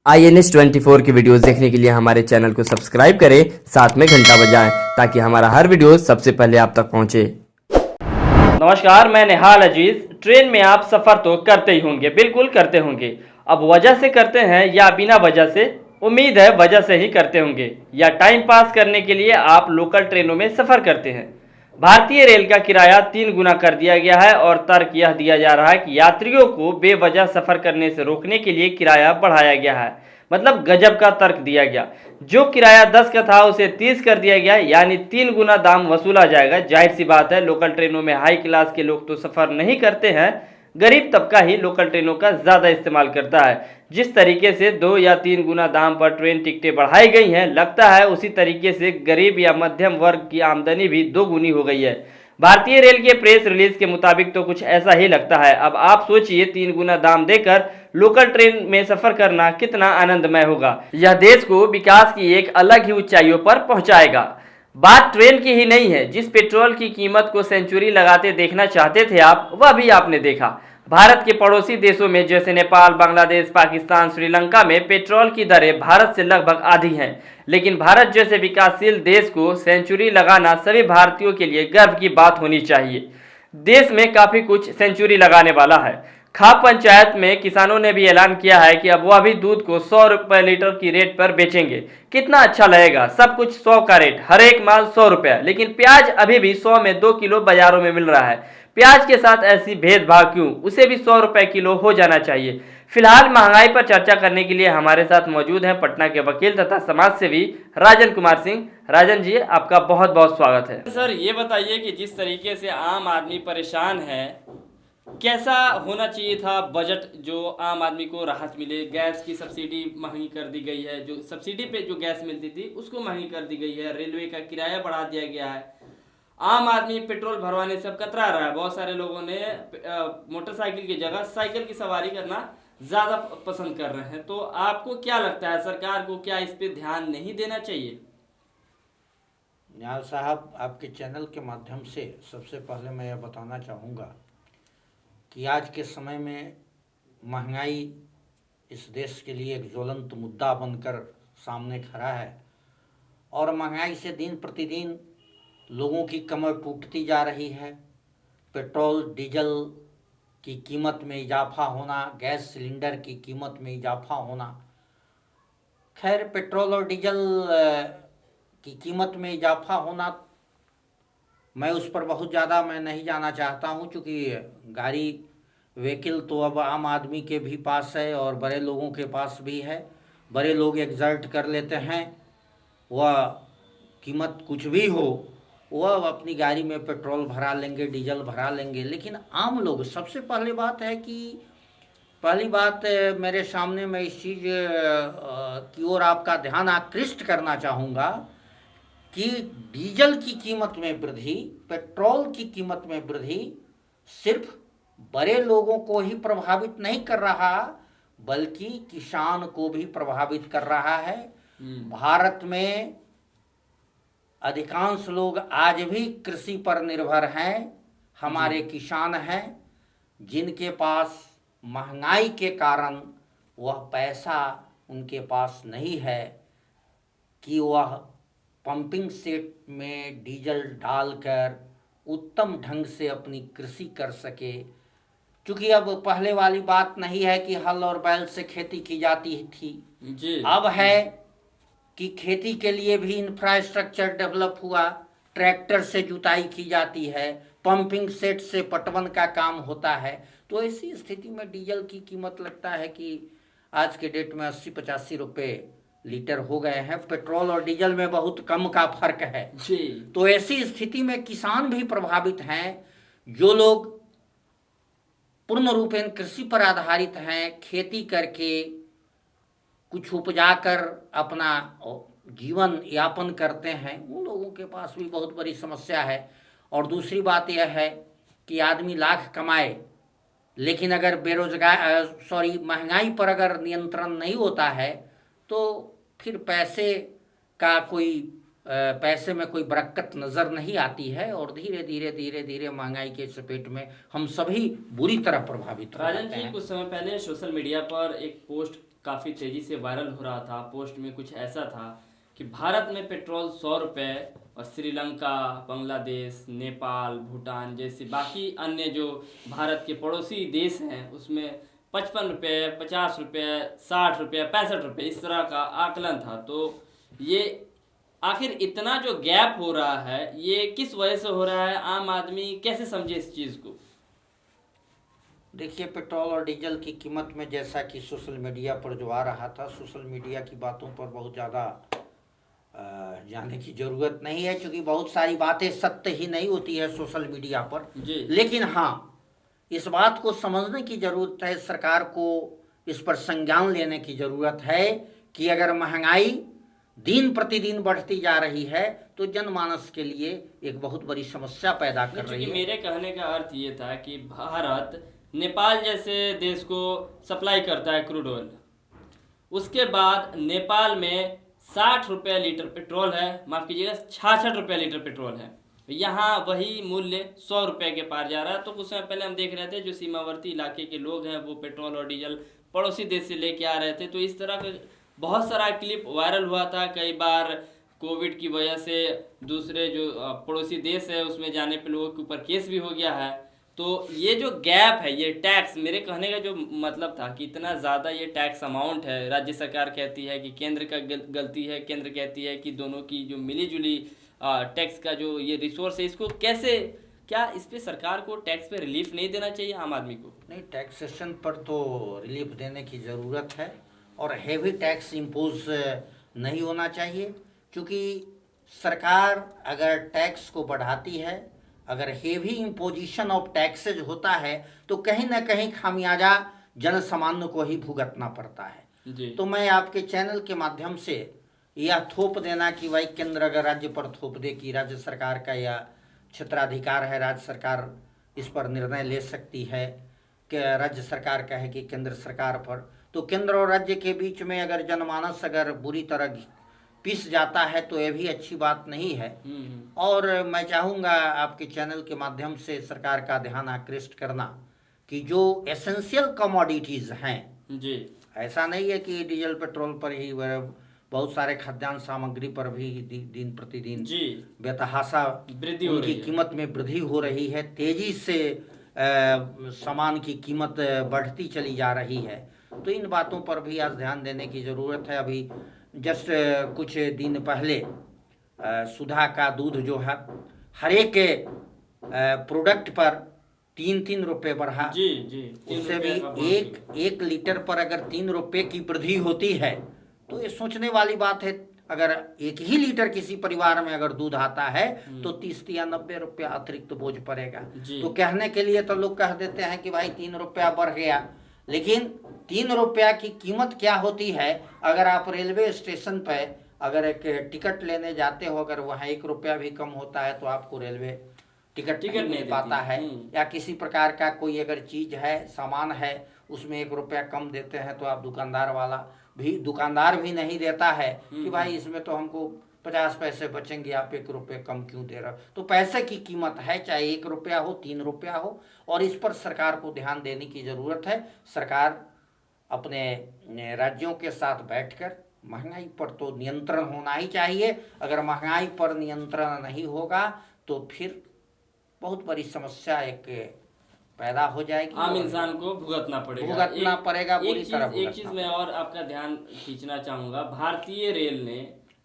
INS24 की videos देखने के लिए हमारे चैनल को सब्सक्राइब करें, साथ में घंटा बजाएं ताकि हमारा हर वीडियो सबसे पहले आप तक पहुंचे। नमस्कार, मैं निहाल अजीज। ट्रेन में आप सफ़र तो करते ही होंगे, बिल्कुल करते होंगे। अब वजह से करते हैं या बिना वजह से? उम्मीद है वजह से ही करते होंगे, या टाइम पास करने के लिए आप लोकल ट्रेनों में सफ़र करते हैं। भारतीय रेल का किराया 3 गुना कर दिया गया है और तर्क यह दिया जा रहा है कि यात्रियों को बेवजह सफ़र करने से रोकने के लिए किराया बढ़ाया गया है। मतलब गजब का तर्क दिया गया। जो किराया 10 का था उसे 30 कर दिया गया, यानी 3 गुना दाम वसूला जाएगा। जाहिर सी बात है, लोकल ट्रेनों में हाई क्लास के लोग तो सफ़र नहीं करते हैं, गरीब तबका ही लोकल ट्रेनों का ज़्यादा इस्तेमाल करता है। जिस तरीके से 2 या 3 गुना दाम पर ट्रेन टिकटें बढ़ाई गई हैं, लगता है उसी तरीके से गरीब या मध्यम वर्ग की आमदनी भी 2 गुनी हो गई है। भारतीय रेल के प्रेस रिलीज के मुताबिक तो कुछ ऐसा ही लगता है। अब आप सोचिए, 3 गुना दाम देकर लोकल ट्रेन में सफर करना कितना आनंदमय होगा। यह देश को विकास की एक अलग ही ऊंचाइयों पर पहुंचाएगा। बात ट्रेन की ही नहीं है, जिस पेट्रोल की कीमत को सेंचुरी लगाते देखना चाहते थे आप, वह भी आपने देखा। भारत के पड़ोसी देशों में जैसे नेपाल, बांग्लादेश, पाकिस्तान, श्रीलंका में पेट्रोल की दरें भारत से लगभग आधी हैं। लेकिन भारत जैसे विकासशील देश को सेंचुरी लगाना सभी भारतीयों के लिए गर्व की बात होनी चाहिए। देश में काफ़ी कुछ सेंचुरी लगाने वाला है। खाप पंचायत में किसानों ने भी ऐलान किया है कि अब वह भी दूध को 100 रुपये लीटर की रेट पर बेचेंगे। कितना अच्छा लगेगा, सब कुछ 100 का रेट, हर एक माल 100 रुपया। लेकिन प्याज अभी भी 100 में 2 किलो बाजारों में मिल रहा है। प्याज के साथ ऐसी भेदभाव क्यों? उसे भी 100 रुपये किलो हो जाना चाहिए। फिलहाल महंगाई पर चर्चा करने के लिए हमारे साथ मौजूद हैं पटना के वकील तथा समाज सेवी राजन कुमार सिंह। राजन जी, आपका बहुत बहुत स्वागत है। सर, ये बताइए कि जिस तरीके से आम आदमी परेशान है, कैसा होना चाहिए था बजट जो आम आदमी को राहत मिले? गैस की सब्सिडी महंगी कर दी गई है, जो सब्सिडी पे जो गैस मिलती थी उसको महंगी कर दी गई है, रेलवे का किराया बढ़ा दिया गया है। आम आदमी पेट्रोल भरवाने से अब कतरा रहा है। बहुत सारे लोगों ने मोटरसाइकिल की जगह साइकिल की सवारी करना ज़्यादा पसंद कर रहे हैं। तो आपको क्या लगता है, सरकार को क्या इस पर ध्यान नहीं देना चाहिए? निहाल साहब, आपके चैनल के माध्यम से सबसे पहले मैं यह बताना चाहूँगा कि आज के समय में महंगाई इस देश के लिए एक ज्वलंत मुद्दा बनकर सामने खड़ा है और महंगाई से दिन प्रतिदिन लोगों की कमर टूटती जा रही है। पेट्रोल डीजल की कीमत में इजाफा होना, गैस सिलेंडर की कीमत में इजाफा होना। खैर, पेट्रोल और डीजल की कीमत में इजाफा होना, मैं उस पर बहुत ज़्यादा मैं नहीं जाना चाहता हूँ, क्योंकि गाड़ी व्हीकल तो अब आम आदमी के भी पास है और बड़े लोगों के पास भी है। बड़े लोग एग्जर्ट कर लेते हैं, वह कीमत कुछ भी हो वह अपनी गाड़ी में पेट्रोल भरा लेंगे, डीजल भरा लेंगे। लेकिन आम लोग, सबसे पहली बात है कि पहली बात मेरे सामने मैं इस चीज़ की ओर आपका ध्यान आकृष्ट करना चाहूँगा कि डीजल की कीमत में वृद्धि, पेट्रोल की कीमत में वृद्धि सिर्फ बड़े लोगों को ही प्रभावित नहीं कर रहा, बल्कि किसान को भी प्रभावित कर रहा है। भारत में अधिकांश लोग आज भी कृषि पर निर्भर हैं। हमारे किसान हैं जिनके पास महंगाई के कारण वह पैसा उनके पास नहीं है कि वह पंपिंग सेट में डीजल डालकर उत्तम ढंग से अपनी कृषि कर सके। क्योंकि अब पहले वाली बात नहीं है कि हल और बैल से खेती की जाती थी जी। अब है कि खेती के लिए भी इंफ्रास्ट्रक्चर डेवलप हुआ, ट्रैक्टर से जुताई की जाती है, पंपिंग सेट से पटवन का काम होता है। तो ऐसी स्थिति में डीजल की कीमत लगता है कि आज के डेट में 80-85 रुपये लीटर हो गए हैं। पेट्रोल और डीजल में बहुत कम का फर्क है जी। तो ऐसी स्थिति में किसान भी प्रभावित हैं। जो लोग पूर्ण रूपेण कृषि पर आधारित हैं, खेती करके कुछ उपजाकर अपना जीवन यापन करते हैं, उन लोगों के पास भी बहुत बड़ी समस्या है। और दूसरी बात यह है कि आदमी लाख कमाए, लेकिन अगर महंगाई पर अगर नियंत्रण नहीं होता है तो फिर पैसे में कोई बरकत नज़र नहीं आती है और धीरे धीरे महंगाई के चपेट में हम सभी बुरी तरह प्रभावित हो जाते हैं। राजन जी, कुछ समय पहले सोशल मीडिया पर एक पोस्ट काफ़ी तेज़ी से वायरल हो रहा था। पोस्ट में कुछ ऐसा था कि भारत में पेट्रोल 100 रुपये और श्रीलंका, बांग्लादेश, नेपाल, भूटान जैसे बाकी अन्य जो भारत के पड़ोसी देश हैं उसमें 55 रुपये, 50 रुपये, 60 रुपये, 65 रुपये इस तरह का आकलन था। तो ये आखिर इतना जो गैप हो रहा है ये किस वजह से हो रहा है? आम आदमी कैसे समझे इस चीज़ को? देखिए, पेट्रोल और डीजल की कीमत में जैसा कि सोशल मीडिया पर जो आ रहा था, सोशल मीडिया की बातों पर बहुत ज़्यादा जाने की ज़रूरत नहीं है, क्योंकि बहुत सारी बातें सत्य ही नहीं होती है सोशल मीडिया पर। जी। लेकिन हाँ, इस बात को समझने की ज़रूरत है, सरकार को इस पर संज्ञान लेने की ज़रूरत है कि अगर महंगाई दिन प्रतिदिन बढ़ती जा रही है तो जनमानस के लिए एक बहुत बड़ी समस्या पैदा कर रही है। मेरे कहने का अर्थ ये था कि भारत नेपाल जैसे देश को सप्लाई करता है क्रूड ऑयल, उसके बाद नेपाल में 60 रुपये लीटर पेट्रोल है, माफ़ कीजिएगा 66 रुपये लीटर पेट्रोल है। यहाँ वही मूल्य 100 रुपये के पार जा रहा है। तो कुछ समय पहले हम देख रहे थे जो सीमावर्ती इलाके के लोग हैं वो पेट्रोल और डीजल पड़ोसी देश से लेके आ रहे थे। तो इस तरह का बहुत सारा क्लिप वायरल हुआ था। कई बार कोविड की वजह से दूसरे जो पड़ोसी देश है उसमें जाने पे लोगों के ऊपर केस भी हो गया है। तो ये जो गैप है, ये टैक्स, मेरे कहने का जो मतलब था कि इतना ज़्यादा ये टैक्स अमाउंट है, राज्य सरकार कहती है कि केंद्र का गलती है, केंद्र कहती है कि दोनों की जो मिली जुली टैक्स का जो ये रिसोर्स है इसको कैसे, क्या इस पे सरकार को टैक्स पे रिलीफ नहीं देना चाहिए आम आदमी को? नहीं, टैक्सेशन पर तो रिलीफ देने की ज़रूरत है और हैवी टैक्स इम्पोज नहीं होना चाहिए, क्योंकि सरकार अगर टैक्स को बढ़ाती है, अगर हेवी इम्पोजिशन ऑफ टैक्सेज होता है तो कहीं ना कहीं खामियाजा जन सामान्य को ही भुगतना पड़ता है जी। तो मैं आपके चैनल के माध्यम से यह थोप देना कि भाई केंद्र अगर राज्य पर थोप दे कि राज्य सरकार का यह क्षेत्राधिकार है, राज्य सरकार इस पर निर्णय ले सकती है कि राज्य सरकार कहे कि केंद्र सरकार पर, तो केंद्र और राज्य के बीच में अगर जनमानस अगर बुरी तरह पिस जाता है तो यह भी अच्छी बात नहीं है। और मैं चाहूँगा आपके चैनल के माध्यम से सरकार का ध्यान आकृष्ट करना कि जो एसेंशियल कमोडिटीज़ हैं जी, ऐसा नहीं है कि डीजल पेट्रोल पर ही, बहुत सारे खाद्यान्न सामग्री पर भी दिन प्रतिदिन जी बेतहाशा वृद्धि हो उनकी रही है। कीमत में वृद्धि हो रही है, तेजी से सामान की कीमत बढ़ती चली जा रही है। तो इन बातों पर भी आज ध्यान देने की ज़रूरत है। अभी जस्ट कुछ दिन पहले सुधा का दूध जो है हर एक प्रोडक्ट पर 3-3 रुपये बढ़ा। जी जी, उससे भी एक लीटर पर अगर 3 रुपये की वृद्धि होती है तो ये सोचने वाली बात है। अगर एक ही लीटर किसी परिवार में अगर दूध आता है तो 30 या 90 रुपया अतिरिक्त बोझ पड़ेगा। तो कहने के लिए तो लोग कह देते हैं कि भाई 3 रुपया बढ़ गया, लेकिन 3 रुपया की कीमत क्या होती है? अगर आप रेलवे स्टेशन पर अगर एक टिकट लेने जाते हो, अगर वहाँ 1 रुपया भी कम होता है तो आपको रेलवे टिकट नहीं मिल पाता है। या किसी प्रकार का कोई अगर चीज़ है, सामान है, उसमें 1 रुपया कम देते हैं तो आप दुकानदार भी नहीं देता है कि भाई इसमें तो हमको 50 पैसे बचेंगे, आप 1 रुपये कम क्यों दे रहे हो? तो पैसे की कीमत है, चाहे 1 रुपया हो, 3 रुपया हो, और इस पर सरकार को ध्यान देने की ज़रूरत है। सरकार अपने राज्यों के साथ बैठकर महंगाई पर तो नियंत्रण होना ही चाहिए। अगर महंगाई पर नियंत्रण नहीं होगा तो फिर बहुत बड़ी समस्या एक पैदा हो जाएगी, आम इंसान को भुगतना पड़ेगा बुरी तरह। एक चीज़ मैं और आपका ध्यान खींचना चाहूँगा, भारतीय रेल ने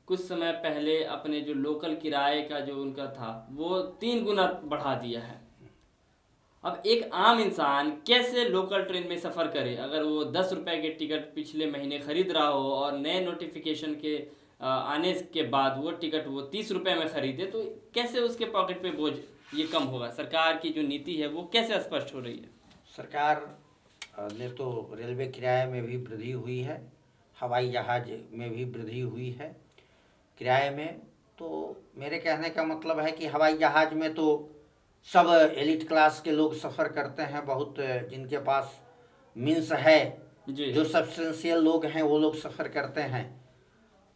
कुछ समय पहले अपने जो लोकल किराए का जो उनका था वो 3 गुना बढ़ा दिया है। अब एक आम इंसान कैसे लोकल ट्रेन में सफ़र करे? अगर वो 10 रुपये के टिकट पिछले महीने खरीद रहा हो और नए नोटिफिकेशन के आने के बाद वो टिकट वो 30 रुपये में खरीदे, तो कैसे उसके पॉकेट पे बोझ ये कम होगा? सरकार की जो नीति है वो कैसे स्पष्ट हो रही है? सरकार ने तो रेलवे किराए में भी वृद्धि हुई है, हवाई जहाज में भी वृद्धि हुई है किराए में। तो मेरे कहने का मतलब है कि हवाई जहाज में तो सब एलिट क्लास के लोग सफ़र करते हैं, बहुत जिनके पास मीन्स है, जो सब्सटेंशियल लोग हैं वो लोग सफ़र करते हैं।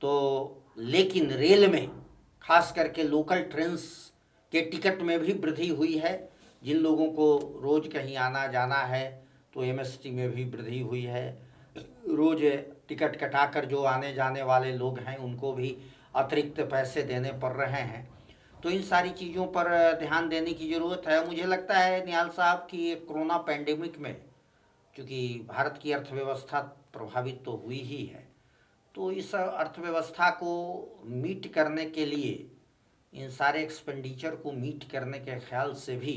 तो लेकिन रेल में खास करके लोकल ट्रेन्स के टिकट में भी वृद्धि हुई है। जिन लोगों को रोज़ कहीं आना जाना है तो एमएसटी में भी वृद्धि हुई है, रोज टिकट कटाकर जो आने जाने वाले लोग हैं उनको भी अतिरिक्त पैसे देने पड़ रहे हैं। तो इन सारी चीज़ों पर ध्यान देने की ज़रूरत है। मुझे लगता है निहाल साहब कि ये कोरोना पैंडेमिक में चूँकि भारत की अर्थव्यवस्था प्रभावित तो हुई ही है, तो इस अर्थव्यवस्था को मीट करने के लिए, इन सारे एक्सपेंडिचर को मीट करने के ख्याल से भी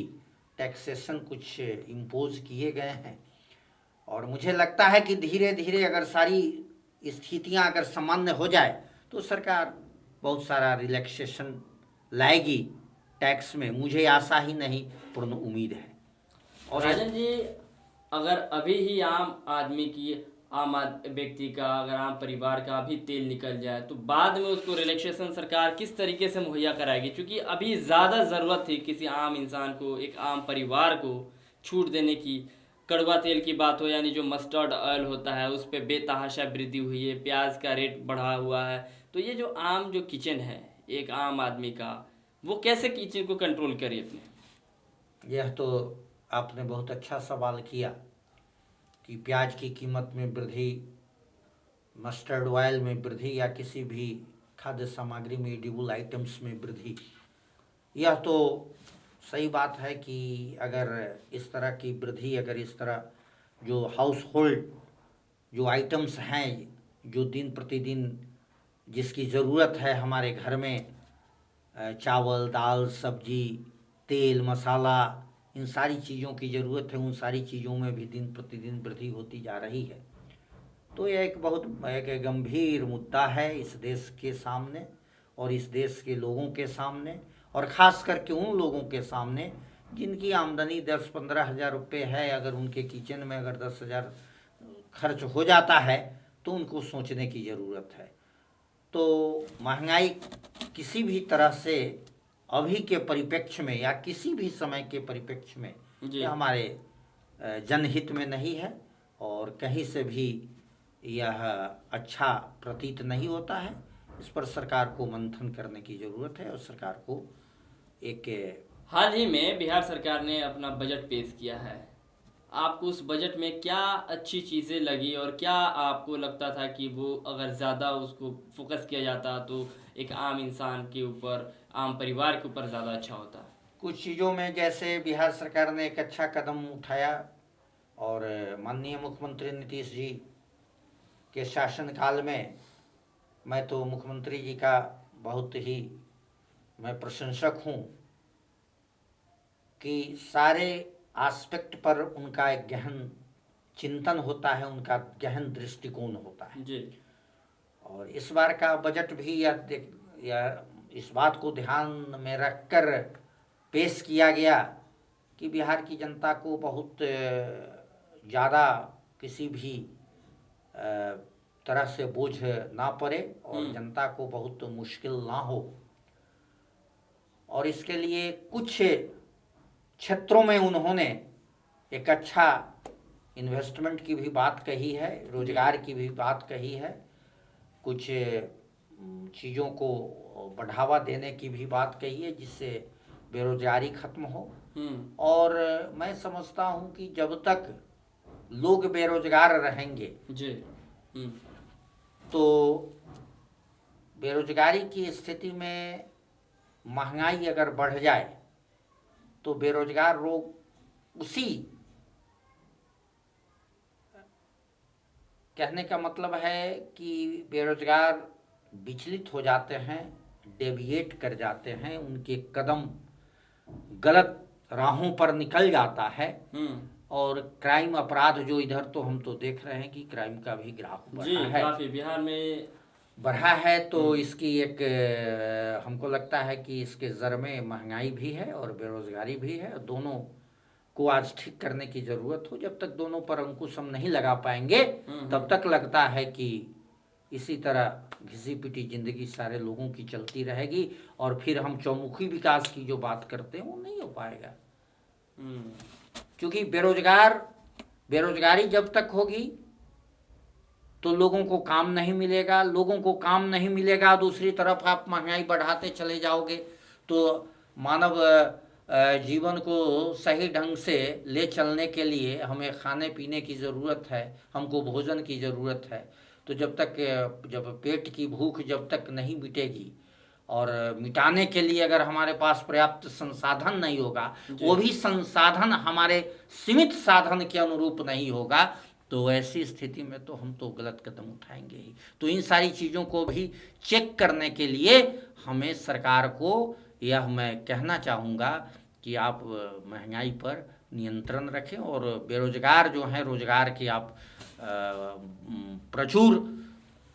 टैक्सेशन कुछ इम्पोज किए गए हैं। और मुझे लगता है कि धीरे धीरे अगर सारी स्थितियां अगर सामान्य हो जाए तो सरकार बहुत सारा रिलैक्सेशन लाएगी टैक्स में। मुझे आशा ही नहीं, पूर्ण उम्मीद है। और राजन जी, अगर अभी ही आम आदमी की, व्यक्ति का, अगर आम परिवार का अभी तेल निकल जाए तो बाद में उसको रिलैक्सेशन सरकार किस तरीके से मुहैया कराएगी? क्योंकि अभी ज़्यादा ज़रूरत थी किसी आम इंसान को, एक आम परिवार को छूट देने की। कड़वा तेल की बात हो, यानी जो मस्टर्ड ऑयल होता है, उस पर बेतहाशा वृद्धि हुई है, प्याज का रेट बढ़ा हुआ है। तो ये जो किचन है एक आम आदमी का, वो कैसे किचन को कंट्रोल करे अपने? यह तो आपने बहुत अच्छा सवाल किया कि प्याज की कीमत में वृद्धि, मस्टर्ड ऑयल में वृद्धि या किसी भी खाद्य सामग्री में एडिबल आइटम्स में वृद्धि। यह तो सही बात है कि अगर इस तरह की वृद्धि, अगर इस तरह जो हाउस होल्ड जो आइटम्स हैं, जो दिन प्रतिदिन जिसकी ज़रूरत है हमारे घर में, चावल, दाल, सब्जी, तेल, मसाला, इन सारी चीज़ों की ज़रूरत है, उन सारी चीज़ों में भी दिन प्रतिदिन वृद्धि होती जा रही है। तो यह एक बहुत एक गंभीर मुद्दा है इस देश के सामने और इस देश के लोगों के सामने, और ख़ास करके उन लोगों के सामने जिनकी आमदनी 10-15 हज़ार रुपये है। अगर उनके किचन में अगर 10,000 खर्च हो जाता है तो उनको सोचने की ज़रूरत है। तो महंगाई किसी भी तरह से अभी के परिप्रेक्ष्य में या किसी भी समय के परिप्रेक्ष्य में यह हमारे जनहित में नहीं है और कहीं से भी यह अच्छा प्रतीत नहीं होता है। इस पर सरकार को मंथन करने की ज़रूरत है और सरकार को एक हाल ही में बिहार सरकार ने अपना बजट पेश किया है। आपको उस बजट में क्या अच्छी चीज़ें लगी और क्या आपको लगता था कि वो अगर ज़्यादा उसको फोकस किया जाता तो एक आम इंसान के ऊपर, आम परिवार के ऊपर ज़्यादा अच्छा होता? कुछ चीज़ों में जैसे बिहार सरकार ने एक अच्छा कदम उठाया और माननीय मुख्यमंत्री नीतीश जी के शासनकाल में मैं तो मुख्यमंत्री जी का बहुत ही मैं प्रशंसक हूँ कि सारे एस्पेक्ट पर उनका एक गहन चिंतन होता है, उनका गहन दृष्टिकोण होता है जी। और इस बार का बजट भी या इस बात को ध्यान में रखकर पेश किया गया कि बिहार की जनता को बहुत ज़्यादा किसी भी तरह से बोझ ना पड़े और जनता को बहुत मुश्किल ना हो। और इसके लिए कुछ क्षेत्रों में उन्होंने एक अच्छा इन्वेस्टमेंट की भी बात कही है, रोजगार की भी बात कही है, कुछ चीज़ों को बढ़ावा देने की भी बात कही है जिससे बेरोजगारी खत्म हो। और मैं समझता हूँ कि जब तक लोग बेरोजगार रहेंगे जी तो बेरोजगारी की स्थिति में महंगाई अगर बढ़ जाए तो बेरोजगार लोग उसी, कहने का मतलब है कि बेरोजगार विचलित हो जाते हैं, डेविएट कर जाते हैं, उनके कदम गलत राहों पर निकल जाता है और क्राइम, अपराध जो इधर तो हम तो देख रहे हैं कि क्राइम का भी ग्राफ बढ़ा है, काफी बिहार में बढ़ा है। तो इसकी एक हमको लगता है कि इसके जड़ में महंगाई भी है और बेरोजगारी भी है। दोनों को आज ठीक करने की ज़रूरत हो। जब तक दोनों पर अंकुश हम नहीं लगा पाएंगे तब तक लगता है कि इसी तरह घिसी पिटी जिंदगी सारे लोगों की चलती रहेगी और फिर हम चौमुखी विकास की जो बात करते हैं वो नहीं हो पाएगा। क्योंकि बेरोजगारी जब तक होगी तो लोगों को काम नहीं मिलेगा, लोगों को काम नहीं मिलेगा, दूसरी तरफ आप महंगाई बढ़ाते चले जाओगे तो मानव जीवन को सही ढंग से ले चलने के लिए हमें खाने पीने की ज़रूरत है, हमको भोजन की ज़रूरत है। तो जब पेट की भूख जब तक नहीं मिटेगी और मिटाने के लिए अगर हमारे पास पर्याप्त संसाधन नहीं होगा, वो भी संसाधन हमारे सीमित साधन के अनुरूप नहीं होगा, तो ऐसी स्थिति में तो हम तो गलत कदम उठाएंगे ही। तो इन सारी चीज़ों को भी चेक करने के लिए हमें सरकार को यह मैं कहना चाहूँगा कि आप महंगाई पर नियंत्रण रखें और बेरोजगार जो हैं रोजगार के आप प्रचुर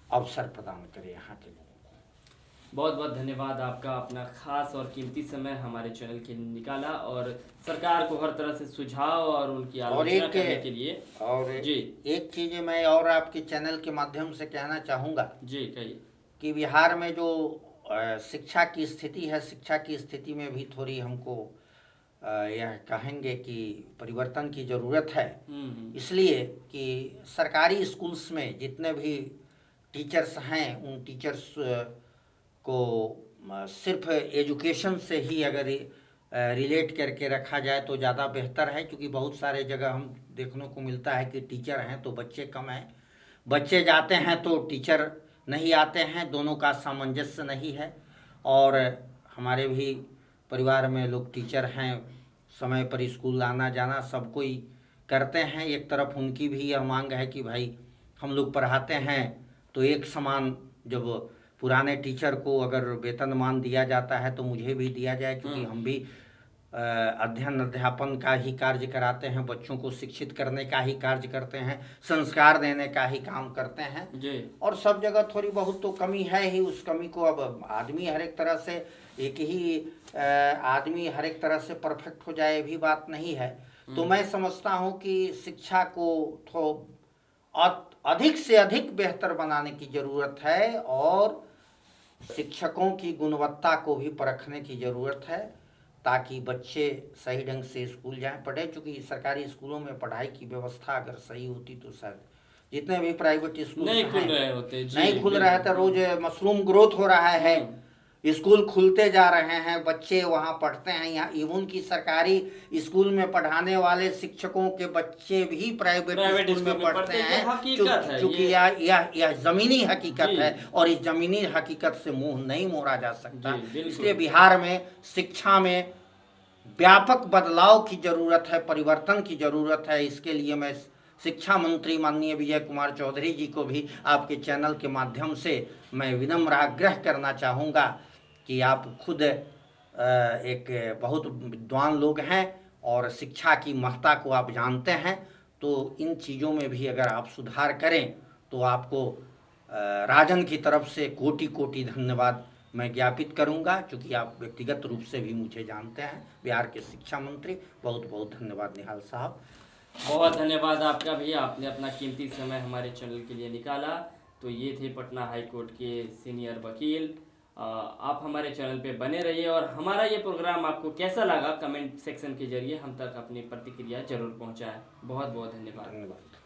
अवसर प्रदान करें यहाँ के लोगों को। बहुत बहुत धन्यवाद आपका, अपना खास और कीमती समय हमारे चैनल के लिए निकाला और सरकार को हर तरह से सुझाव और उनकी आलोचना करने के लिए। और जी एक चीज़ मैं और आपके चैनल के माध्यम से कहना चाहूँगा जी कहिए कि बिहार में जो शिक्षा की स्थिति है, शिक्षा की स्थिति में भी थोड़ी हमको यह कहेंगे कि परिवर्तन की ज़रूरत है। इसलिए कि सरकारी स्कूल्स में जितने भी टीचर्स हैं उन टीचर्स को सिर्फ एजुकेशन से ही अगर रिलेट करके रखा जाए तो ज़्यादा बेहतर है, क्योंकि बहुत सारे जगह हम देखने को मिलता है कि टीचर हैं तो बच्चे कम हैं, बच्चे जाते हैं तो टीचर नहीं आते हैं, दोनों का सामंजस्य नहीं है। और हमारे भी परिवार में लोग टीचर हैं, समय पर स्कूल आना जाना सब कोई करते हैं। एक तरफ उनकी भी यह मांग है कि भाई हम लोग पढ़ाते हैं तो एक समान जब पुराने टीचर को अगर वेतनमान दिया जाता है तो मुझे भी दिया जाए, क्योंकि हम भी अध्ययन अध्यापन का ही कार्य कराते हैं, बच्चों को शिक्षित करने का ही कार्य करते हैं, संस्कार देने का ही काम करते हैं जी। और सब जगह थोड़ी बहुत तो कमी है ही। उस कमी को अब आदमी हर एक तरह से एक ही आदमी हर एक तरह से परफेक्ट हो जाए भी बात नहीं है। तो मैं समझता हूँ कि शिक्षा को अधिक से अधिक बेहतर बनाने की ज़रूरत है और शिक्षकों की गुणवत्ता को भी परखने की ज़रूरत है, ताकि बच्चे सही ढंग से स्कूल जाएं पढ़े। चूँकि सरकारी स्कूलों में पढ़ाई की व्यवस्था अगर सही होती तो शायद जितने भी प्राइवेट स्कूल नहीं खुल रहे होते, नहीं खुल रहे थे, रोज मशरूम ग्रोथ हो रहा है, स्कूल खुलते जा रहे हैं, बच्चे वहाँ पढ़ते हैं। यहाँ इवन की सरकारी स्कूल में पढ़ाने वाले शिक्षकों के बच्चे भी प्राइवेट स्कूल में पढ़ते हैं, क्योंकि यह जमीनी हकीकत है और इस जमीनी हकीकत से मुंह नहीं मोड़ा जा सकता। इसलिए बिहार में शिक्षा में व्यापक बदलाव की जरूरत है, परिवर्तन की जरूरत है। इसके लिए मैं शिक्षा मंत्री माननीय विजय कुमार चौधरी जी को भी आपके चैनल के माध्यम से मैं विनम्र आग्रह करना चाहूँगा कि आप खुद एक बहुत विद्वान लोग हैं और शिक्षा की महत्ता को आप जानते हैं, तो इन चीज़ों में भी अगर आप सुधार करें तो आपको राजन की तरफ से कोटि कोटि धन्यवाद मैं ज्ञापित करूंगा, क्योंकि आप व्यक्तिगत रूप से भी मुझे जानते हैं, बिहार के शिक्षा मंत्री। बहुत बहुत धन्यवाद निहाल साहब। बहुत धन्यवाद आपका भी, आपने अपना कीमती समय हमारे चैनल के लिए निकाला। तो ये थे पटना हाई कोर्ट के सीनियर वकील। आप हमारे चैनल पे बने रहिए और हमारा ये प्रोग्राम आपको कैसा लगा कमेंट सेक्शन के जरिए हम तक अपनी प्रतिक्रिया जरूर पहुंचाएं। बहुत बहुत धन्यवाद।